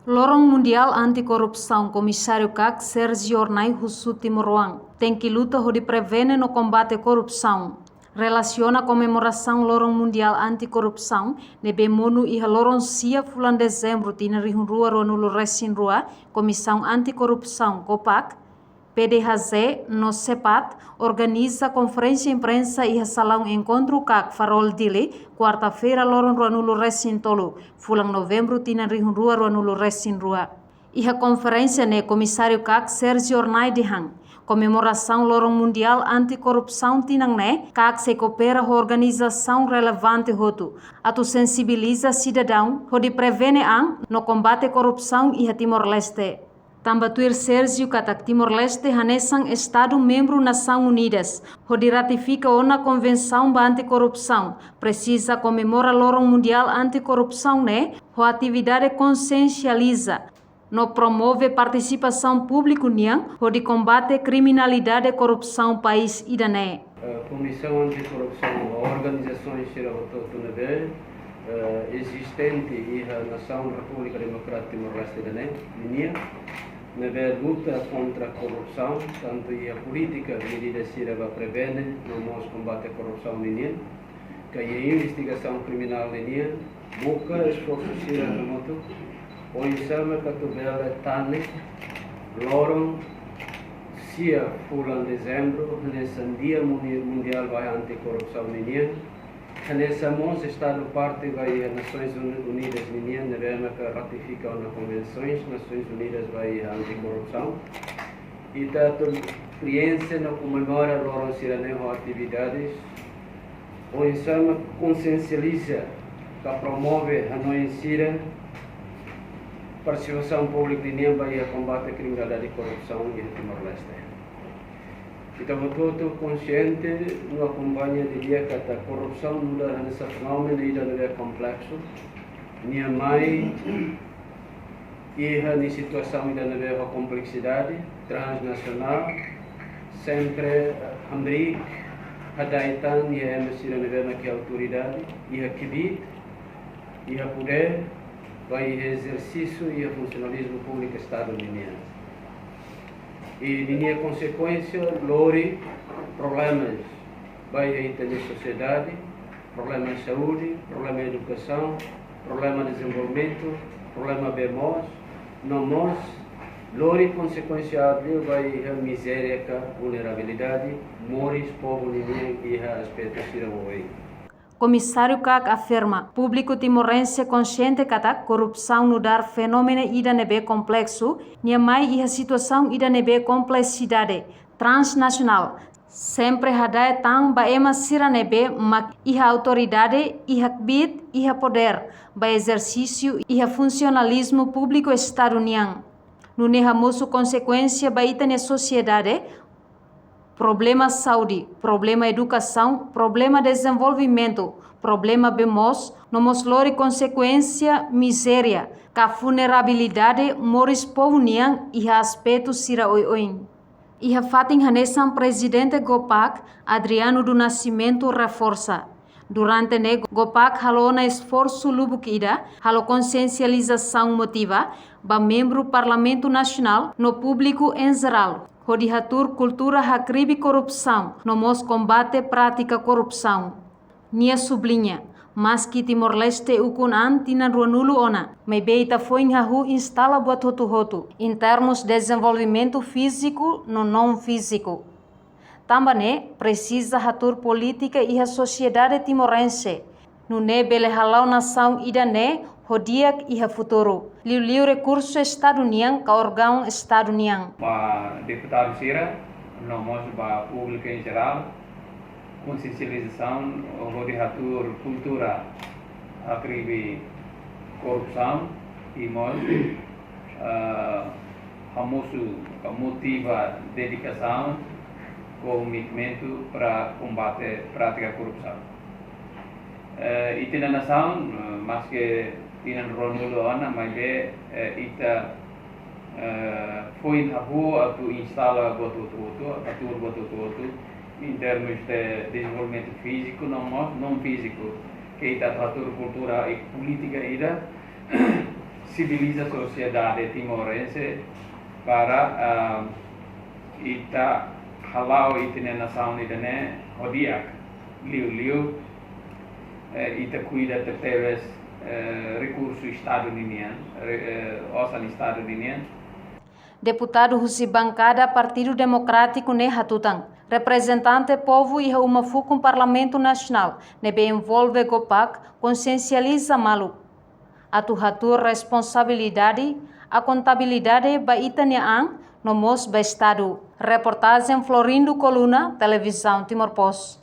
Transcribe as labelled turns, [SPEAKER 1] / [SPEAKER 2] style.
[SPEAKER 1] Lorong Mundial Anti-Corrupção, Comissário CAC Sergio Ornai Hussuti Moroang, tem que luta de prevene no combate à corrupção. Relaciona a comemoração Lorong Mundial Anti-Corrupção, nebe monu iha Lorong Sia fulan dezembro tina rihunrua ronulo resin rua, Comissão Anticorrupção COPAC, PDHZ no CEPAT, organiza conferência imprensa e salão encontro CAC Farol Dile, quarta-feira Lorong Ruanulo Resin Tolo, fulang novembro tina rihunrua Ruanulo Resin Rua. E a conferência ne Comissário CAC Sergio Ornai de Hang. Comemoração Lorong Mundial Anticorrupção tinang ne, CAC se coopera a organização relevante hotu, atu sensibiliza cidadão, de prevene ang no combate à corrupção e a Timor-Leste. Tambatuir Sérgio katak Timor-Leste hanesang Estado membro Nações Unidas, onde ratifica a Convenção para Anticorrupção, precisa comemora Lorong Mundial Anticorrupção, né? A atividade consciencializa, no promove participação pública união, onde combate criminalidade e corrupção país idané.
[SPEAKER 2] A Comissão Anticorrupção, a organizações existente e a Nação República Democrática Timor-Leste idané, na luta contra a corrupção, tanto a política medida para prevenir no combate à corrupção linha, que a investigação criminal linha, busca esforços remoto, ou insama que a tubela tane, lorong sia fulan dezembro, nesse dia mundial vai anticorrupção linha, nesse mos Estado parte vai as Nações Unidas linha, na que ratifica as convenções, Nações Unidas vai a anticorrupção, e tanto experiência não comemora lorong sirane atividades, ou insama consciencializa, que promove a não insira participação pública linha vai a combate a criminalidade e corrupção em Timor-Leste. Estamos todos conscientes, não acompanha de dia que a corrupção não é esse fenômeno ainda não é complexo, nem mais e a situação ainda não é a complexidade transnacional, sempre América, a Daitan e a embaixada não é naquela autoridade e a Kibit e a poder vai exercício e a funcionalismo público estado-uniano. E linha consequência, lori, problemas vai ter na sociedade, problemas de saúde, problema de educação, problema de desenvolvimento, problema bemos, não nós, lori consequência vai a miséria, vulnerabilidade, mores, povo linha e a aspecto siramoei.
[SPEAKER 1] Comissário CAC afirma, público timorense consciente que a corrupção no dar fenômeno ida nebe complexo, nem mais e a situação ida nebe complexidade transnacional. Sempre hadai tang baema sira nebe mak iha autoridade, iha bit, iha poder, ba exercício iha funcionalismo público estado-união. No neha moço consequência ba ita na sociedade, problema saúde, problema educação, problema desenvolvimento, problema bemos, nomos lori consequência miséria, ka vulnerabilidade moris povunian e aspecto sira oin. E a fatin hanesan presidente Gopak, Adriano do Nascimento reforça. Durante ne Gopak halo na esforço lubukida, halo consciencialização motiva, ba membro Parlamento Nacional no público em geral. Hodihatur cultura hacribe corrupção, nomos combate prática corrupção. Nia sublinha, mas que Timor-Leste ukun tina ruanulo ona, me beita foi hahu instala buat hotu em termos de desenvolvimento físico no não físico. Também precisa hatur política e a sociedade timorense, no ne bele halau nação idane, hodiak e a futuro. Liu recurso estado-união ka órgão estado-união.
[SPEAKER 3] Para deputado Sira, nós para público em geral, consciencialização, rodeatur cultura, acribe corrupção e nós motiva dedicação, comprometimento para combater prática corrupção. E tem a nação, mas que tinan ronulo ana mais ita foi habu atu instala botu em termos de desenvolvimento físico não físico que ita atur cultura e política ida civiliza a sociedade timorense para ita halau itine nação idane hodiak liu ita cuida de teves recurso estadunidense osan estadunidense.
[SPEAKER 1] Deputado Russi Bancada Partido Democrático ne Hatutang, representante povo e uma com Parlamento Nacional, nebe envolve Gopak, consciencializa malu. Atu responsabilidade, a contabilidade ba itaniaan, no mos ba Estado. Reportagem Florindo Coluna, Televisão Timor Post.